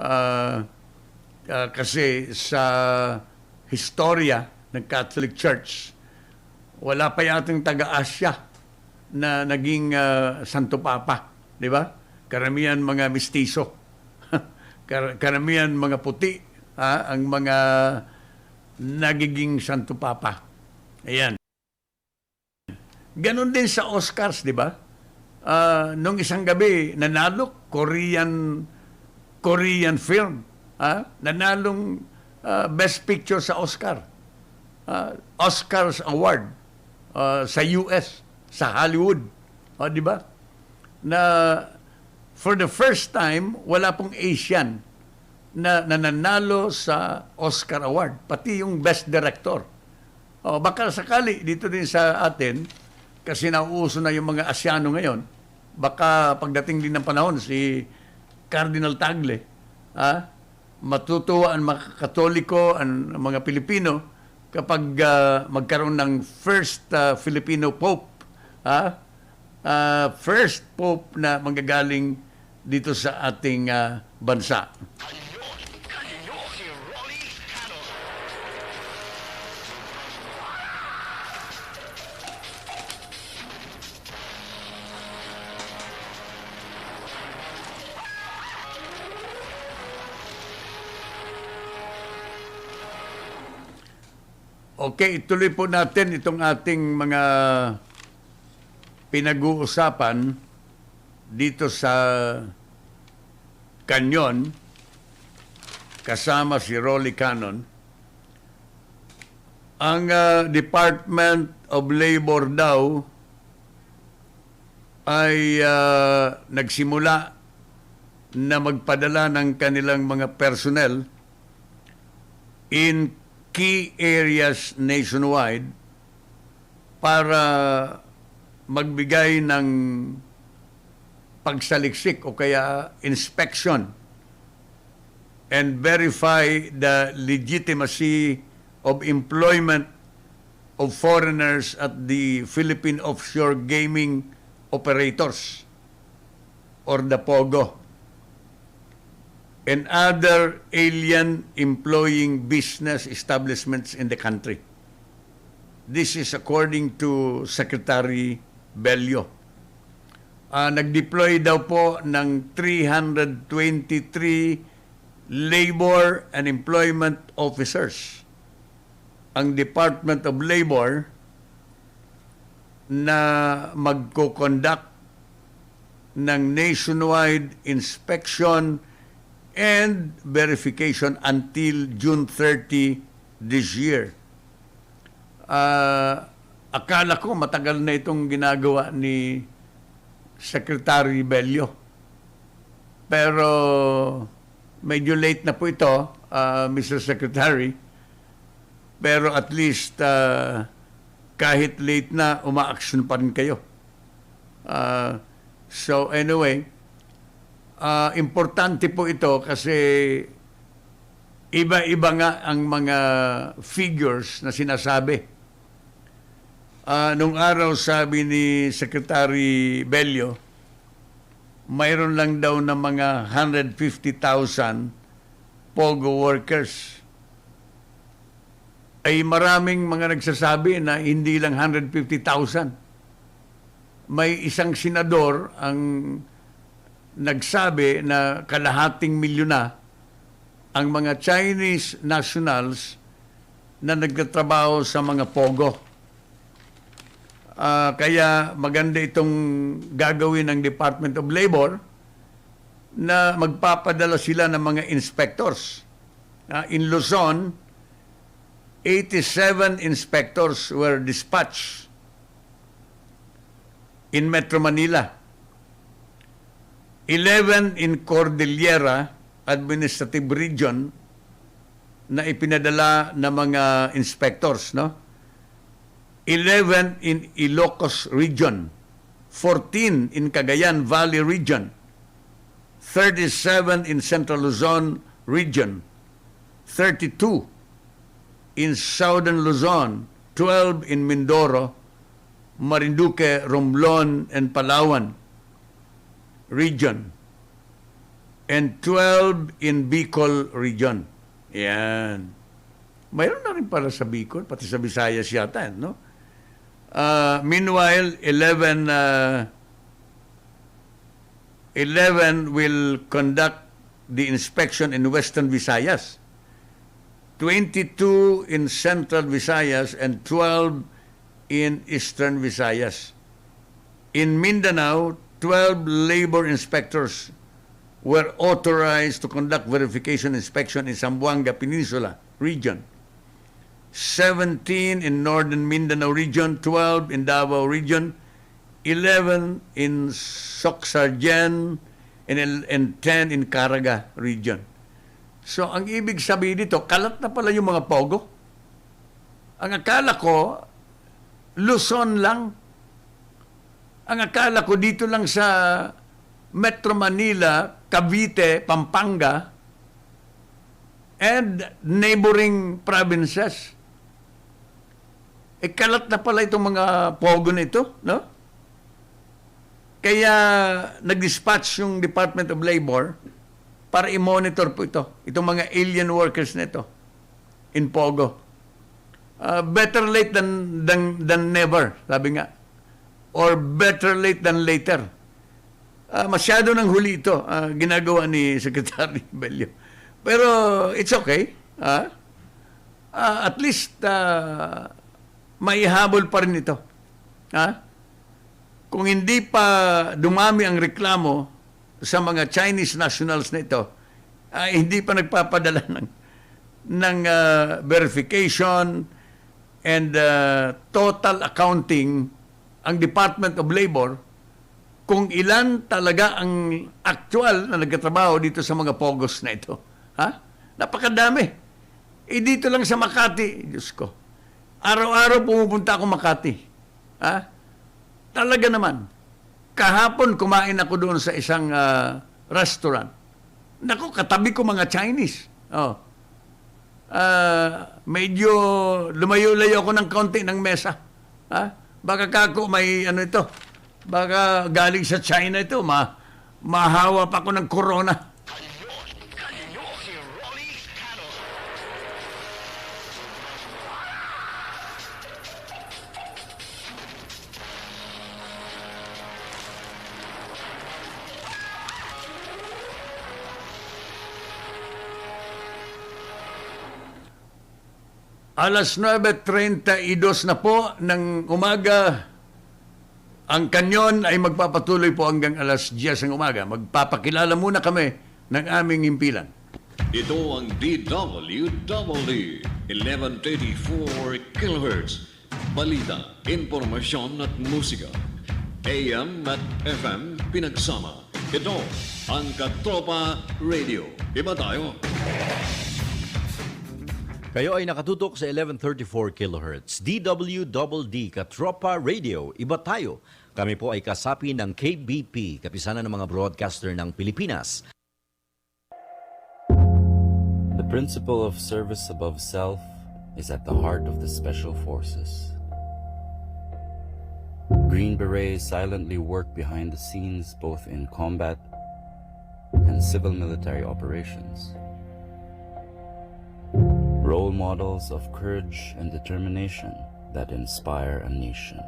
Ah, kasi sa historia ng Catholic Church, wala pa yating taga-Asya na naging Santo Papa, di ba? Karamihan mga mistiso. Karamihan mga puti, ang mga nagiging Santo Papa. Ayan. Ganon din sa Oscars, di ba? Nung isang gabi, nanalo Korean film. Nanalong Best Picture sa Oscar. Oscars Award sa US, sa Hollywood. Di ba? Na for the first time, wala pong Asian na nananalo sa Oscar Award. Pati yung Best Director. Baka sakali dito din sa atin, kasi nauuso na yung mga Asyano ngayon, baka pagdating din ng panahon, si Cardinal Tagle, matutuwa ang mga Katoliko, ang mga Pilipino, kapag magkaroon ng first Filipino Pope, first Pope na manggagaling dito sa ating bansa. Okay, ituloy po natin itong ating mga pinag-uusapan dito sa Kanyon kasama si Rolly Canon. Ang Department of Labor daw ay nagsimula na magpadala ng kanilang mga personnel in key areas nationwide para magbigay ng pagsaliksik o kaya inspection and verify the legitimacy of employment of foreigners at the Philippine Offshore Gaming Operators or the POGO and other alien employing business establishments in the country. This is according to Secretary Bello. Nag-deploy daw po ng 323 labor and employment officers ang Department of Labor na magko-conduct ng nationwide inspection and verification until June 30 this year. Akala ko matagal na itong ginagawa ni Secretary Bello. Pero medyo late na po ito, Mr. Secretary. Pero at least kahit late na, uma-action pa rin kayo. So anyway, importante po ito kasi iba-iba nga ang mga figures na sinasabi. Nung araw sabi ni Secretary Bello, mayroon lang daw na mga 150,000 POGO workers. Ay maraming mga nagsasabi na hindi lang 150,000. May isang senador ang nagsabi na kalahating milyon na ang mga Chinese nationals na nagtatrabaho sa mga POGO. Kaya maganda itong gagawin ng Department of Labor na magpapadala sila ng mga inspectors. In Luzon, 87 inspectors were dispatched in Metro Manila. 11 in Cordillera Administrative Region na ipinadala ng mga inspectors, no? 11 in Ilocos Region, 14 in Cagayan Valley Region, 37 in Central Luzon Region, 32 in Southern Luzon, 12 in Mindoro, Marinduque, Romblon, and Palawan Region, and 12 in Bicol region. Yan. Mayroon na rin para sa Bicol, pati sa Visayas yata, no? Meanwhile, 11 will conduct the inspection in Western Visayas, 22 in Central Visayas, and 12 in Eastern Visayas. In Mindanao, 12 labor inspectors were authorized to conduct verification inspection in Zamboanga Peninsula region, 17 in Northern Mindanao region, 12 in Davao region, 11 in Soxargen, and 10 in Caraga region. So, ang ibig sabihin dito, kalat na pala yung mga pogo. Ang akala ko, Luzon lang. Ang akala ko dito lang sa Metro Manila, Cavite, Pampanga, and neighboring provinces. Kalat na pala itong mga pogo na ito, no? Kaya nag-dispatch yung Department of Labor para i-monitor po ito. Itong mga alien workers na ito in Pogo. Better late than never, sabi nga. Or better late than later. Masyado nang huli ito, ginagawa ni Secretary Bello. Pero it's okay. At least maihabol pa rin ito. Kung hindi pa dumami ang reklamo sa mga Chinese nationals na ito, hindi pa nagpapadala ng verification and total accounting ang Department of Labor kung ilan talaga ang actual na nagtatrabaho dito sa mga pogos na ito. Napakadami. Dito lang sa Makati, Diyos ko. Araw-araw pumupunta ako Makati. Talaga naman. Kahapon kumain ako doon sa isang restaurant. Naku, katabi ko mga Chinese. Medyo lumayo-layo ako ng kaunti ng mesa. Baka kako may ano ito. Baka galing sa China ito. Mahawa pa ako ng corona. Alas 9:32 na po ng umaga, ang Kanyon ay magpapatuloy po hanggang alas 10 ng umaga. Magpapakilala muna kami ng aming himpilan. Ito ang DWWD 1134 kHz. Balita, impormasyon at musika. AM at FM pinagsama. Ito ang Katropa Radio. Iba tayo. Kayo ay nakatutok sa 1134 kHz. DWDD Katropa Radio. Iba tayo. Kami po ay kasapi ng KBP, kapisanan ng mga broadcaster ng Pilipinas. The principle of service above self is at the heart of the Special Forces. Green Berets silently work behind the scenes both in combat and civil military operations. Role models of courage and determination that inspire a nation.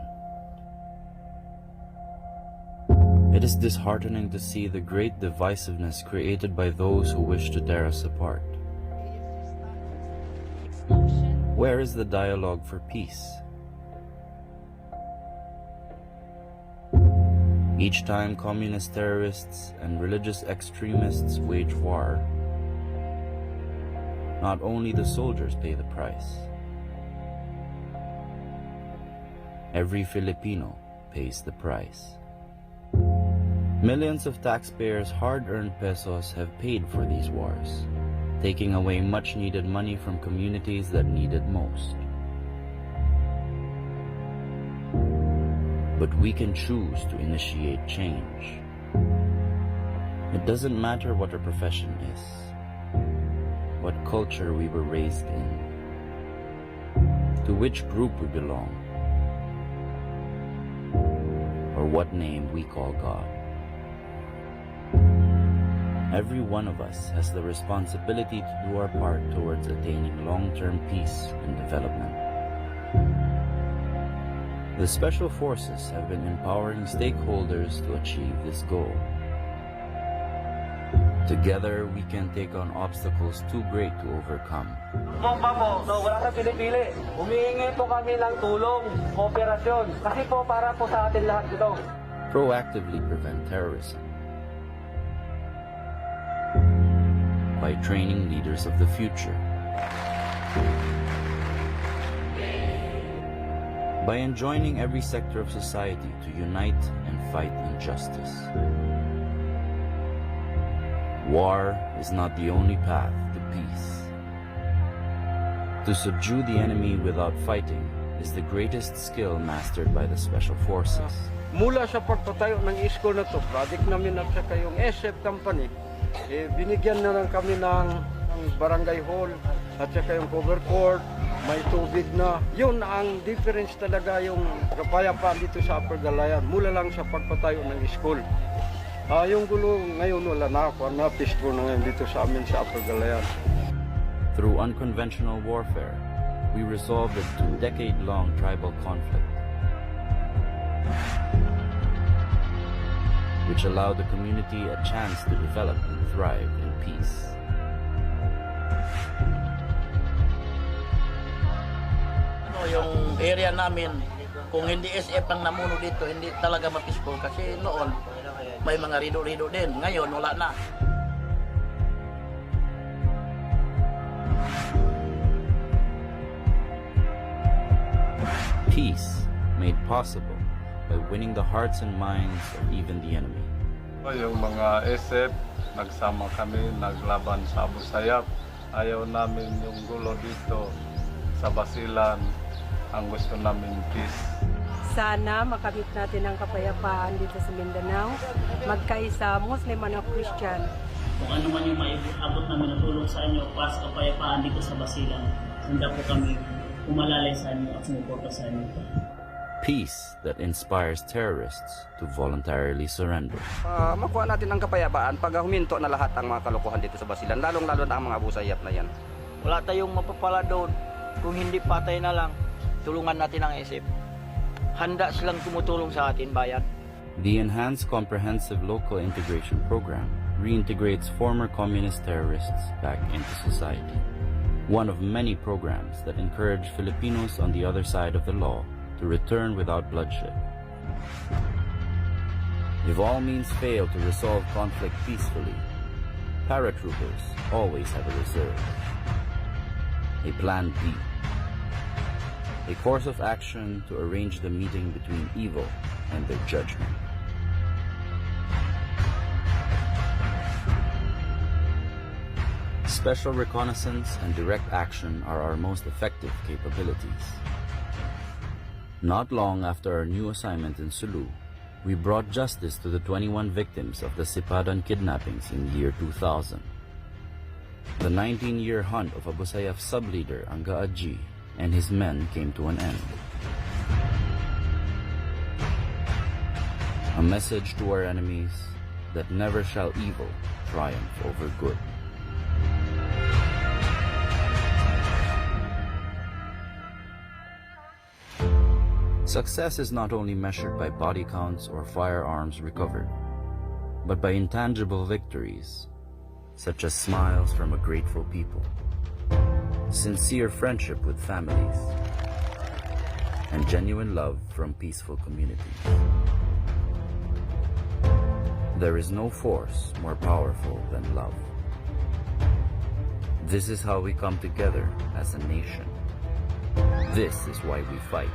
It is disheartening to see the great divisiveness created by those who wish to tear us apart. Where is the dialogue for peace? Each time communist terrorists and religious extremists wage war, not only the soldiers pay the price. Every Filipino pays the price. Millions of taxpayers' hard-earned pesos have paid for these wars, taking away much-needed money from communities that need it most. But we can choose to initiate change. It doesn't matter what our profession is, what culture we were raised in, to which group we belong, or what name we call God. Every one of us has the responsibility to do our part towards attaining long-term peace and development. The Special Forces have been empowering stakeholders to achieve this goal. Together, we can take on obstacles too great to overcome. Bomba po, no, wala kang pinipili. Humihingi po kami ng tulong, kooperasyon. Kasi po para po sa atin lahat ito. Proactively prevent terrorism by training leaders of the future, by enjoining every sector of society to unite and fight injustice. War is not the only path to peace. To subdue the enemy without fighting is the greatest skill mastered by the Special Forces. Mula sa pagpatayo ng school na to, project namin at saka yung SF company, binigyan na lang kami ng barangay hall at saka yung cover court, may tubig na. Yun ang difference talaga yung kapayapaan dito sa Upper Galayan, mula lang sa pagpatayo ng school. Yung gulo ngayon wala na, peaceful na ngayon dito sa amin sa Upper Galayan. Through unconventional warfare, we resolved a 2-decade-long tribal conflict, which allowed the community a chance to develop and thrive in peace. Yung area namin, kung hindi SF ang namuno dito, hindi talaga mapiskol kasi noon may mga rido-rido din. Ngayon, wala na. Peace made possible by winning the hearts and minds of even the enemy. Yung mga SF, nagsama kami, naglaban sa Abu Sayyaf. Ayaw namin yung gulo dito sa Basilan. Ang gusto namin peace. Sana makamit natin ang kapayapaan dito sa Mindanao. Magkaisa, Muslim at Christian. Kung ano man yung maiabot namin na tulong sa inyo para sa kapayapaan dito sa Basilan, handa po kami umalalay sa inyo at sumuporta sa inyo. Peace that inspires terrorists to voluntarily surrender. Makuha natin ang kapayapaan pag huminto na lahat ang mga kalokohan dito sa Basilan, lalong-lalo na ang mga Abu Sayyaf na yan. Wala tayong mapapala doon. Kung hindi patay na lang, tulungan natin ang SF. Handa silang tumutulong sa atin, bayan. The Enhanced Comprehensive Local Integration Program reintegrates former communist terrorists back into society. One of many programs that encourage Filipinos on the other side of the law to return without bloodshed. If all means fail to resolve conflict peacefully, paratroopers always have a reserve, a plan B, a course of action to arrange the meeting between evil and their judgment. Special reconnaissance and direct action are our most effective capabilities. Not long after our new assignment in Sulu, we brought justice to the 21 victims of the Sipadan kidnappings in the year 2000. The 19-year hunt of Abu Sayyaf sub-leader Anga Aji and his men came to an end. A message to our enemies that never shall evil triumph over good. Success is not only measured by body counts or firearms recovered, but by intangible victories, such as smiles from a grateful people, sincere friendship with families, and genuine love from peaceful communities. There is no force more powerful than love. This is how we come together as a nation. This is why we fight.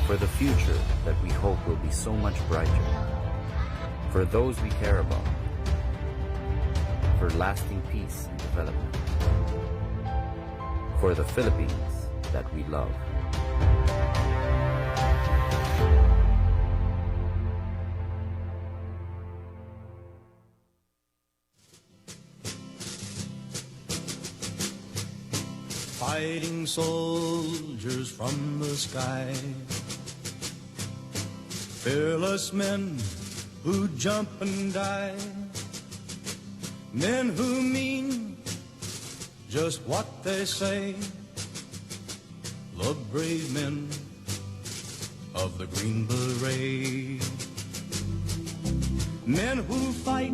For the future that we hope will be so much brighter. For those we care about. For lasting peace and development. For the Philippines that we love. Fighting soldiers from the sky, fearless men who jump and die, men who mean just what they say, the brave men of the Green Beret, men who fight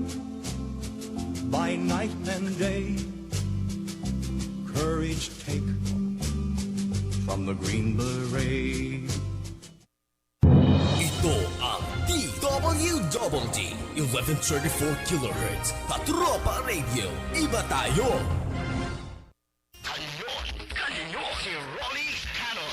by night and day, courage take from the Green Beret. Ito ang DWDD 1134 kHz Katropa Radio. Iba tayo! Kanyon si Rolly Canon.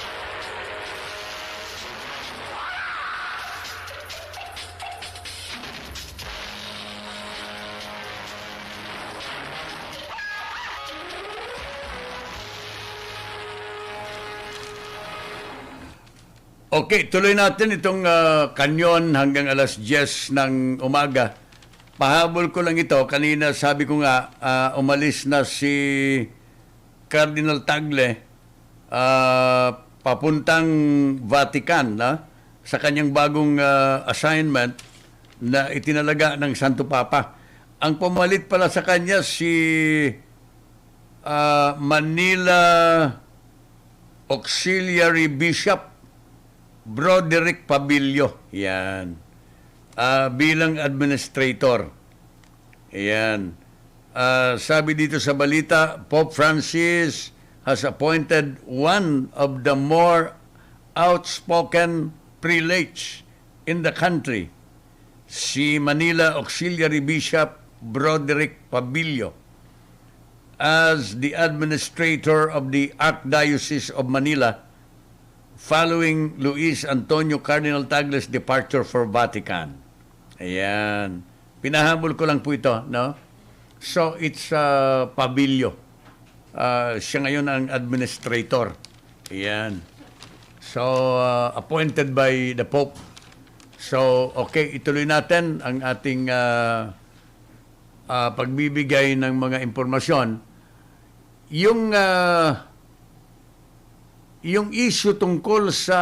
Okay, tuloy natin itong kanyon hanggang alas 10 ng umaga. Pahabol ko lang ito. Kanina sabi ko nga, umalis na si Cardinal Tagle papuntang Vatican sa kanyang bagong assignment na itinalaga ng Santo Papa. Ang pumalit pala sa kanya si Manila Auxiliary Bishop Broderick Pabilio, yan. Bilang administrator. Yan. Sabi dito sa balita, Pope Francis has appointed one of the more outspoken prelates in the country, si Manila Auxiliary Bishop Broderick Pabilio, as the administrator of the Archdiocese of Manila, following Luis Antonio Cardinal Tagle's departure for Vatican. Ayan. Pinahabol ko lang po ito, no? So, it's Pabilio. Siya ngayon ang administrator. Ayan. So, appointed by the Pope. So, okay, ituloy natin ang ating pagbibigay ng mga impormasyon. Yung issue tungkol sa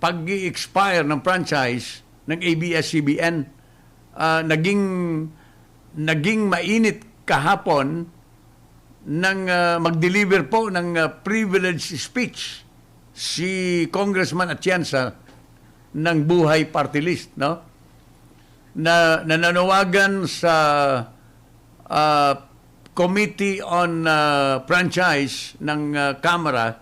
pag-i-expire ng franchise ng ABS-CBN, naging mainit kahapon ng mag-deliver po ng privilege speech si Congressman Atienza ng Buhay Party List, no? Na nananawagan sa Committee on Franchise ng Kamara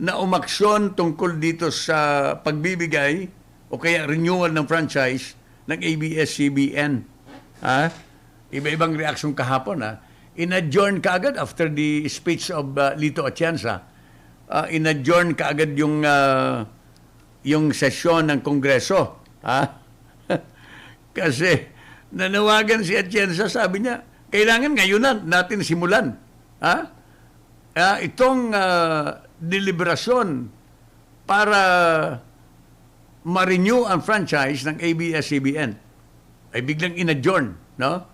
na umaksyon tungkol dito sa pagbibigay o kaya renewal ng franchise ng ABS-CBN. Iba-ibang reaksyon kahapon. In-adjourn kaagad after the speech of Lito Atienza. In-adjourn kaagad yung sesyon ng Kongreso. Kasi nanawagan si Atienza, sabi niya, kailangan ngayon natin simulan. Itong deliberasyon para ma-renew ang franchise ng ABS-CBN ay biglang in-adjourn. No?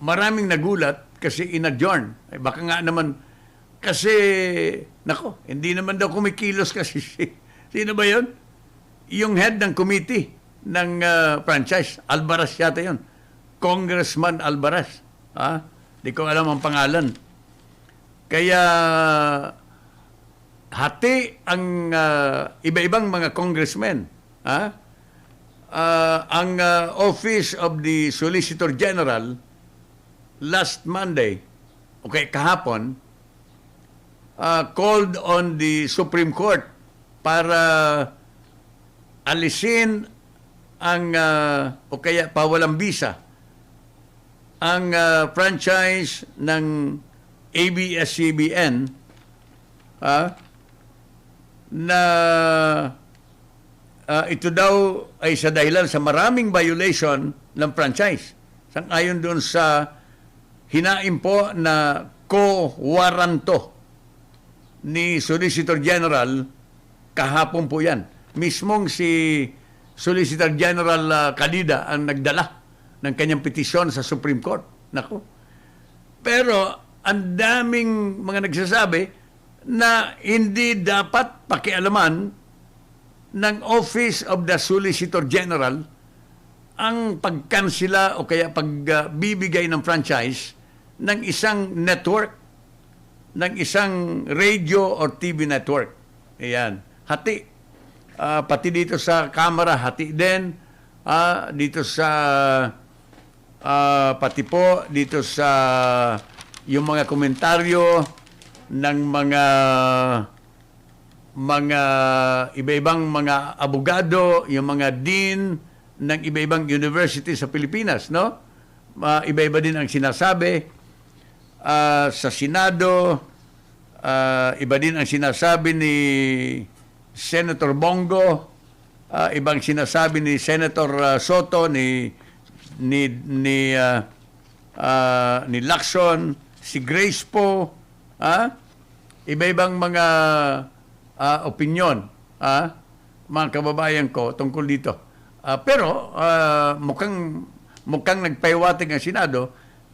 Maraming nagulat kasi in-adjourn. Ay baka nga naman, kasi, hindi naman daw kumikilos kasi sino ba yun? Yung head ng committee ng franchise, Alvarez yata yun. Congressman Alvarez. Di ko alam ang pangalan. Kaya hati ang iba-ibang mga congressmen. Ang Office of the Solicitor General last Monday, kahapon, called on the Supreme Court para alisin ang o kaya pawalang bisa ang franchise ng ABS-CBN na ito daw ay sa dahilan sa maraming violation ng franchise. Sang-ayon doon sa hinaim po na co-waranto ni Solicitor General kahapon po yan. Mismong si Solicitor General Calida ang nagdala ng kanyang petisyon sa Supreme Court. Nako. Pero ang daming mga nagsasabi na hindi dapat pakialaman ng Office of the Solicitor General ang pagkansela o kaya pagbibigay ng franchise ng isang network, ng isang radio or TV network. Ayan. Hati. Pati dito sa camera, hati din. Dito sa pati po dito sa yung mga komentaryo ng mga iba-ibang mga abogado, yung mga dean ng iba-ibang university sa Pilipinas, no? Iba-iba din ang sinasabi sa Senado, iba din ang sinasabi ni Senator Bongo, ibang sinasabi ni Senator Soto, ni Lacson, si Grace po, iba-ibang mga opinyon, mga kababayan ko tungkol dito. Pero mukhang nagpaiwating ang Senado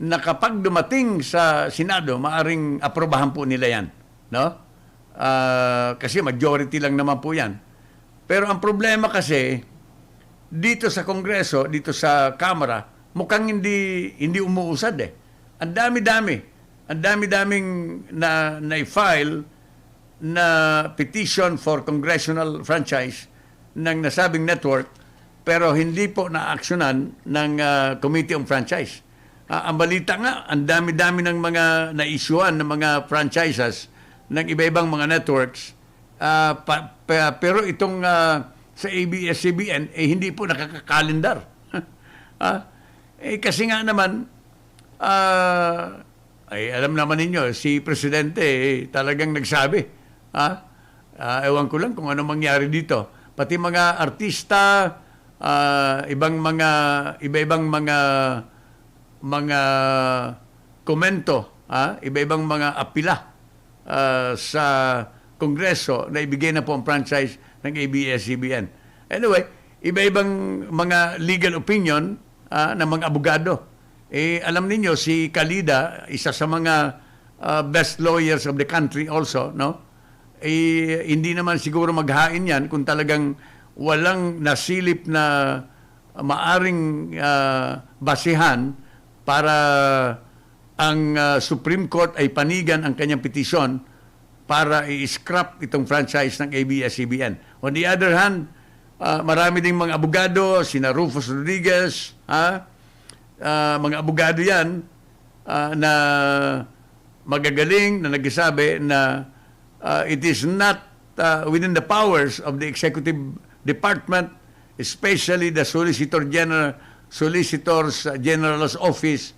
na kapag dumating sa Senado, maaring aprobahan po nila yan. No? Kasi majority lang naman po yan. Pero ang problema kasi, dito sa Kongreso, dito sa Kamara, mukhang hindi umuusad eh. Ang dami-daming na-file na petition for congressional franchise ng nasabing network, pero hindi po na-actionan ng Committee on Franchise. Ang balita nga, ang dami-dami ng mga na-issuean ng mga franchises ng iba-ibang mga networks, pero itong sa ABS-CBN, hindi po nakakakalendar. Kasi nga naman, alam naman ninyo, si Presidente talagang nagsabi. Ewan ko lang kung ano mangyari dito. Pati mga artista, iba-ibang mga komento, iba-ibang mga apila sa Kongreso na ibigay na po ang franchise ng ABS-CBN. Anyway, iba-ibang mga legal opinion ng mga abogado. Alam niyo si Kalida, isa sa mga best lawyers of the country also, no? Hindi naman siguro maghain yan kung talagang walang nasilip na maaring basihan para ang Supreme Court ay panigan ang kanyang petisyon para i-scrap itong franchise ng ABS-CBN. On the other hand, marami ding mga abogado, sina Rufus Rodriguez, mga abogado yan na magagaling, na nagsasabi na it is not within the powers of the Executive Department, especially the Solicitor's General's Office,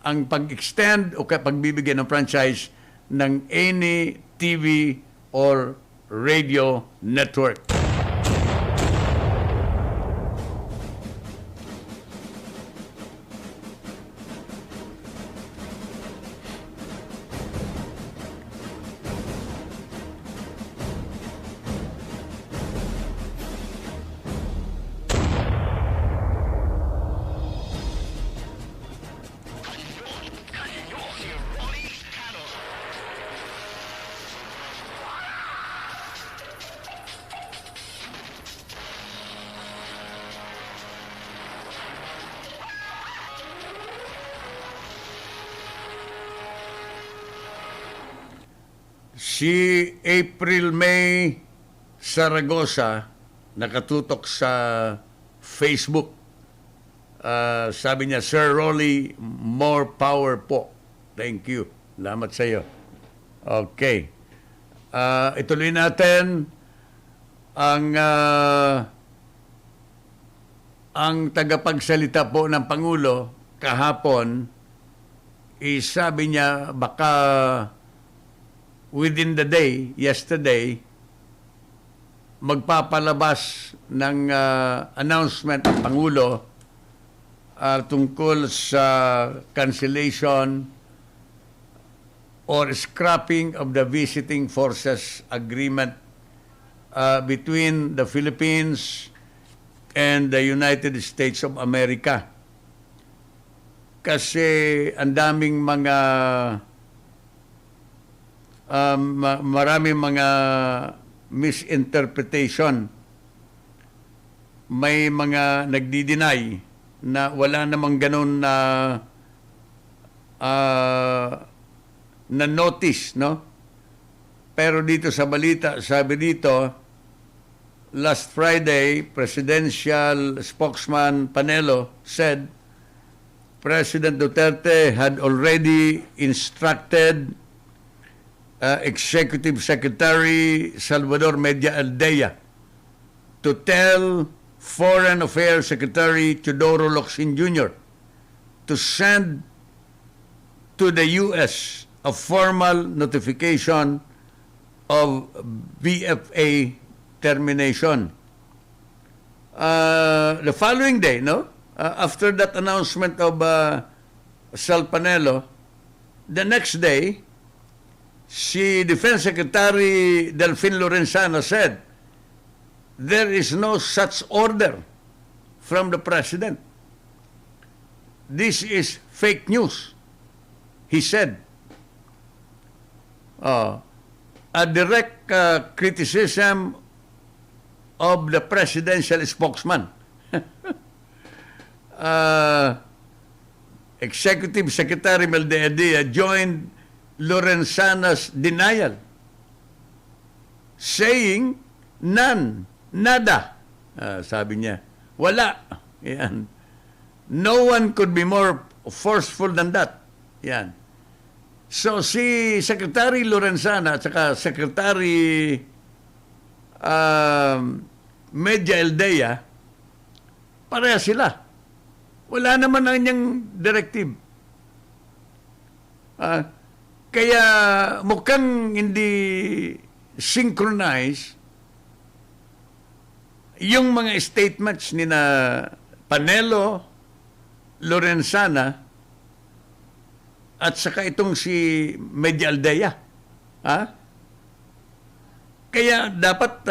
ang pag-extend o pagbibigay ng franchise ng any TV or radio network. Si April May Saragosa nakatutok sa Facebook. Sabi niya, Sir Rolly, more power po. Thank you. Salamat sa iyo. Okay. Ituloy natin ang tagapagsalita po ng Pangulo kahapon, sabi niya baka within the day, yesterday, magpapalabas ng announcement ng Pangulo tungkol sa cancellation or scrapping of the Visiting Forces Agreement between the Philippines and the United States of America. Kasi ang daming mga maraming mga misinterpretation. May mga nagdi-deny na wala namang ganun na na notice, no? Pero dito sa balita, sabi dito, last Friday, presidential spokesman Panelo said President Duterte had already instructed Executive Secretary Salvador Media Aldea to tell Foreign Affairs Secretary Teodoro Locsin Jr. to send to the U.S. a formal notification of BFA termination. The following day, no? After that announcement of Sal Panelo, the next day, si Defense Secretary Delfin Lorenzana said, there is no such order from the President. This is fake news, he said. A direct criticism of the presidential spokesman. Executive Secretary Meldeadea joined Lorenzana's denial, saying, none, nada. Sabi niya, wala. Yan. No one could be more forceful than that. Yan. So, si Secretary Lorenzana at saka Secretary Media Aldea, pareha sila. Wala naman ang niyang directive. Kaya mukhang hindi synchronize yung mga statements ni na Panelo, Lorenzana, at saka itong si Media Aldea. Kaya dapat,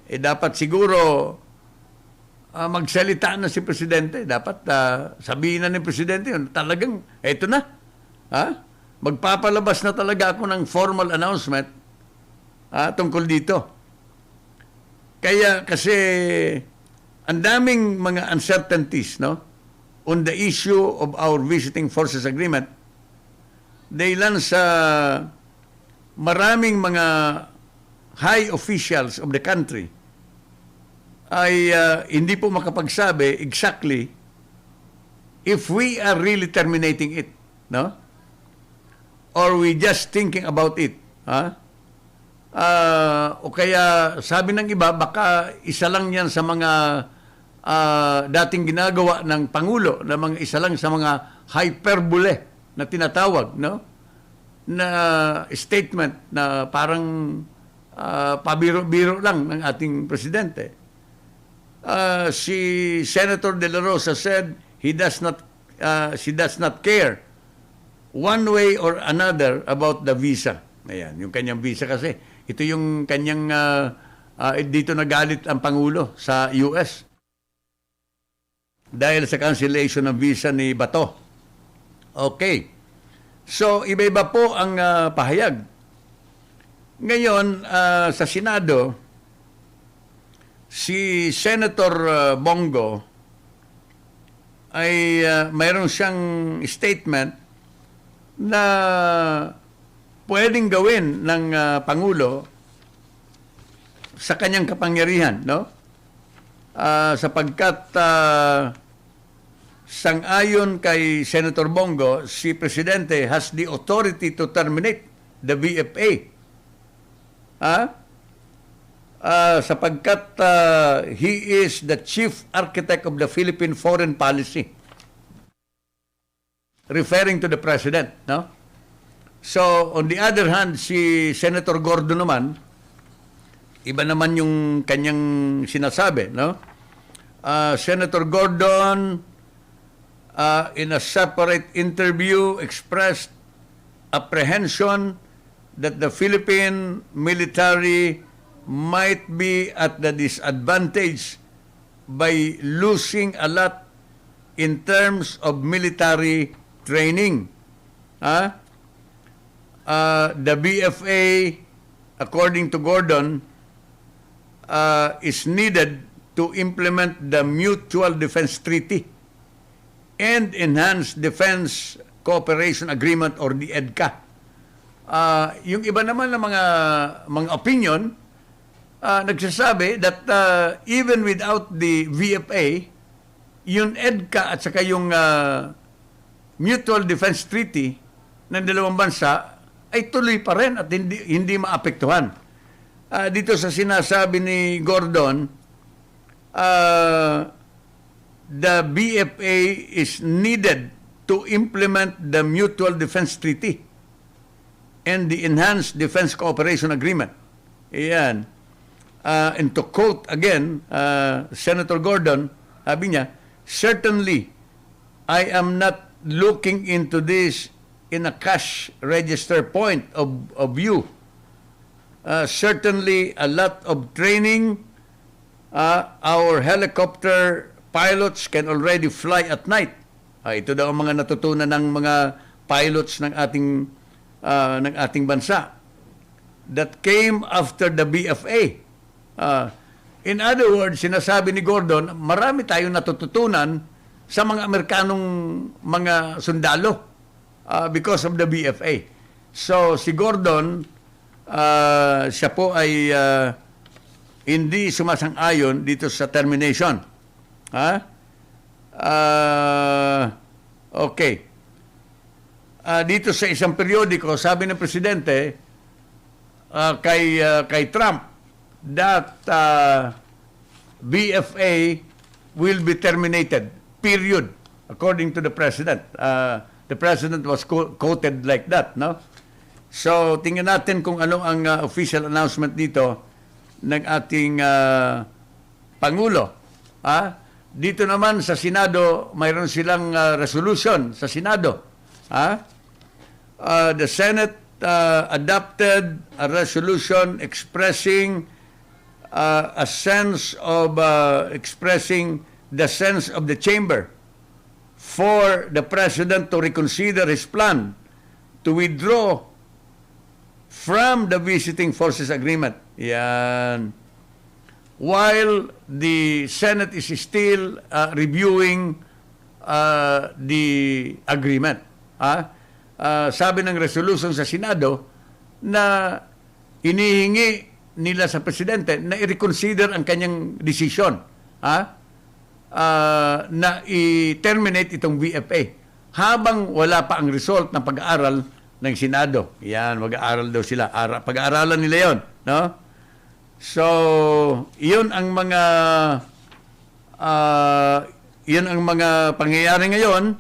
dapat siguro magsalita na si Presidente. Dapat sabihin na ni Presidente yun. Talagang, eto na. Magpapalabas na talaga ako ng formal announcement tungkol dito. Kaya kasi ang daming mga uncertainties, no, on the issue of our visiting forces agreement. Dahilan sa maraming mga high officials of the country ay hindi po makapagsabi exactly if we are really terminating it, no? Or we just thinking about it, o kaya sabi ng iba, baka isa lang yan sa mga dating ginagawa ng Pangulo, na mga isa lang sa mga hyperbole na tinatawag, no? Na statement na parang pabiro-biro lang ng ating presidente. Si Senator De La Rosa said she does not care one way or another about the visa. Ayan, yung kanyang visa kasi. Ito yung kanyang, dito nagalit ang Pangulo sa US. Dahil sa cancellation ng visa ni Bato. Okay. So, iba-iba po ang pahayag. Ngayon, sa Senado, si Senator Bongo ay mayroon siyang statement na pwedeng gawin ng Pangulo sa kanyang kapangyarihan, no? Sapagkat sang-ayon kay Senator Bongo, si Presidente has the authority to terminate the VFA. Sapagkat he is the chief architect of the Philippine foreign policy. Referring to the President, no? So, on the other hand, si Senator Gordon naman, iba naman yung kanyang sinasabi, no? Senator Gordon, in a separate interview, expressed apprehension that the Philippine military might be at the disadvantage by losing a lot in terms of military training. The BFA, according to Gordon, is needed to implement the Mutual Defense Treaty and Enhanced Defense Cooperation Agreement or the EDCA. Yung iba naman ng mga opinion, nagsasabi that even without the VFA, yung EDCA at saka yung Mutual Defense Treaty ng dalawang bansa ay tuloy pa rin at hindi maapektuhan. Dito sa sinasabi ni Gordon, the BFA is needed to implement the Mutual Defense Treaty and the Enhanced Defense Cooperation Agreement. Ayan. And to quote again, Senator Gordon, sabi niya, certainly, I am not looking into this in a cash register point of view. Certainly, a lot of training. Our helicopter pilots can already fly at night. Ito daw ang mga natutunan ng mga pilots ng ating bansa that came after the BFA. In other words, sinasabi ni Gordon, marami tayong natututunan sa mga Amerikanong mga sundalo because of the BFA. So, si Gordon, siya po ay hindi sumasang-ayon dito sa termination. Okay. Dito sa isang periodiko, sabi ng presidente kay Trump that BFA will be terminated, period, according to the president. The president was quoted like that, no? So, tingnan natin kung ano ang official announcement dito ng ating Pangulo. Dito naman sa Senado, mayroon silang resolution sa Senado. The Senate adopted a resolution expressing a sense of expressing the sense of the chamber for the president to reconsider his plan to withdraw from the visiting forces agreement. Yan. While the Senate is still reviewing the agreement. Sabi ng resolution sa Senado na inihingi nila sa presidente na i-reconsider ang kanyang desisyon na i-terminate itong VFA habang wala pa ang result ng pag-aaral ng Senado. Yan, mag-aaral daw sila. Pag-aaralan nila yon, no? So, iyon ang mga pangyayari ngayon.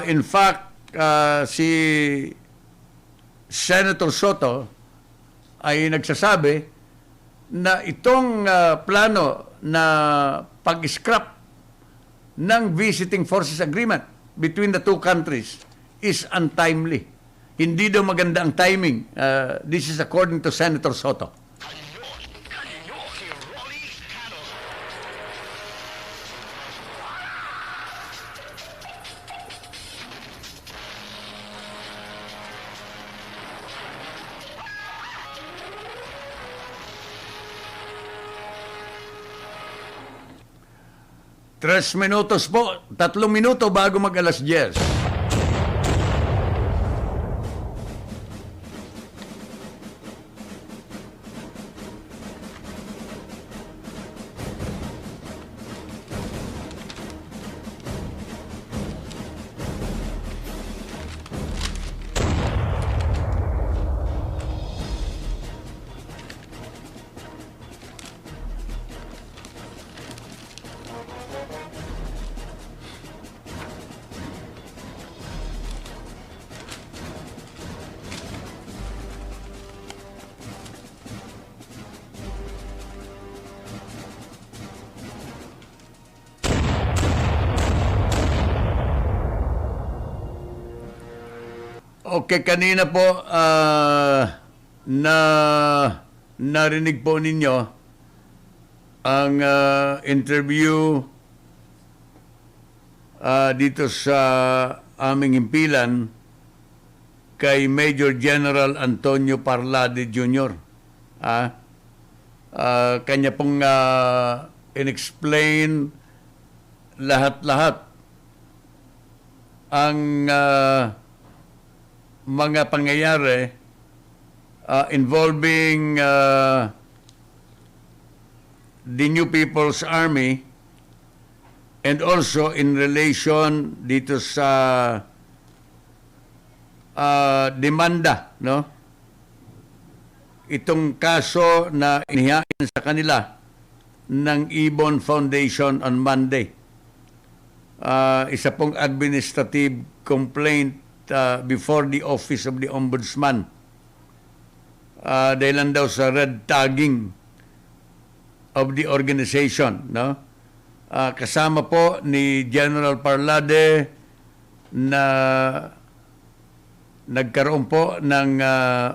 In fact, si Senator Soto ay nagsasabi na itong plano na pag-scrap ng visiting forces agreement between the two countries is untimely. Hindi daw maganda ang timing. This is according to Senator Soto. Tres minutos po, 3 minuto bago mag-alas 10. Okay, kanina po narinig po ninyo ang interview dito sa aming himpilan kay Major General Antonio Parlade Jr. Kanya pong in-explain lahat-lahat ang mga pangyayari involving the New People's Army and also in relation dito sa demanda, no? Itong kaso na inihain sa kanila ng Ibon Foundation on Monday. Isa pong administrative complaint before the Office of the Ombudsman. Dahil lang daw sa red tagging of the organization, no? Kasama po ni General Parlade na nagkaroon po ng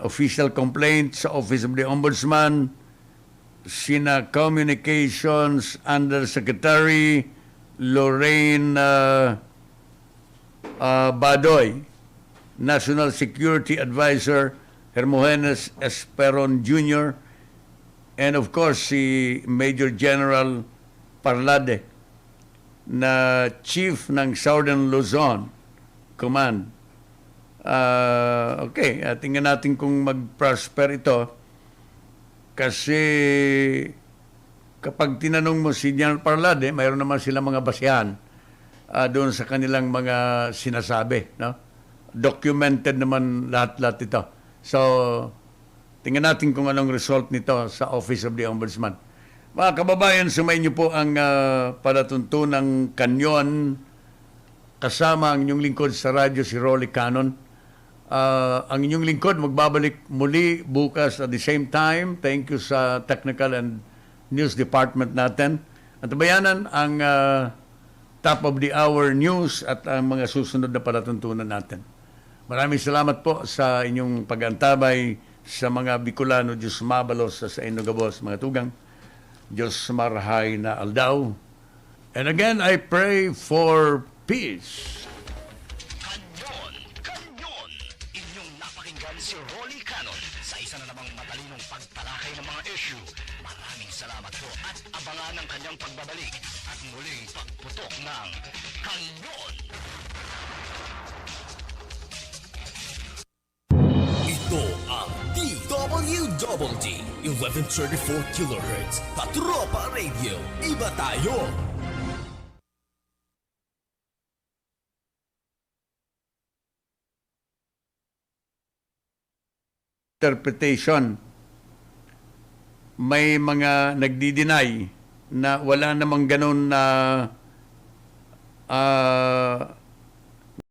official complaint sa Office of the Ombudsman, sina Communications Undersecretary Lorraine Badoy, National Security Advisor Hermogenes Esperon Jr., and of course si Major General Parlade na Chief ng Southern Luzon Command. Okay, tingnan natin kung mag-prosper ito. Kasi kapag tinanong mo si General Parlade, mayroon naman silang mga basihan doon sa kanilang mga sinasabi, no? Documented naman lahat-lahat ito. So, tingnan natin kung anong result nito sa Office of the Ombudsman. Mga kababayan, sumayin niyo po ang palatuntunang Kanyon kasama ang inyong lingkod sa radyo, si Rolly Canon. Ang inyong lingkod magbabalik muli bukas at the same time. Thank you sa technical and news department natin. At bayanan ang top of the hour news at ang mga susunod na palatuntunan natin. Maraming salamat po sa inyong pag-antabay sa mga Bicolano. Diyos mabalos sa inugabos, mga tugang. Diyos marahay na aldaw. And again, I pray for peace. Kanyon! Inyong napakinggan si Rolly Canon sa isa na namang matalinong pagtalakay ng mga issue. Maraming salamat po at abangan ang kanyang pagbabalik at muling pagputok ng Kanyon! Ito ang DWDD 1134 kHz Katropa Radio. Iba tayo! Interpretation. May mga nagdi-deny na wala namang ganun na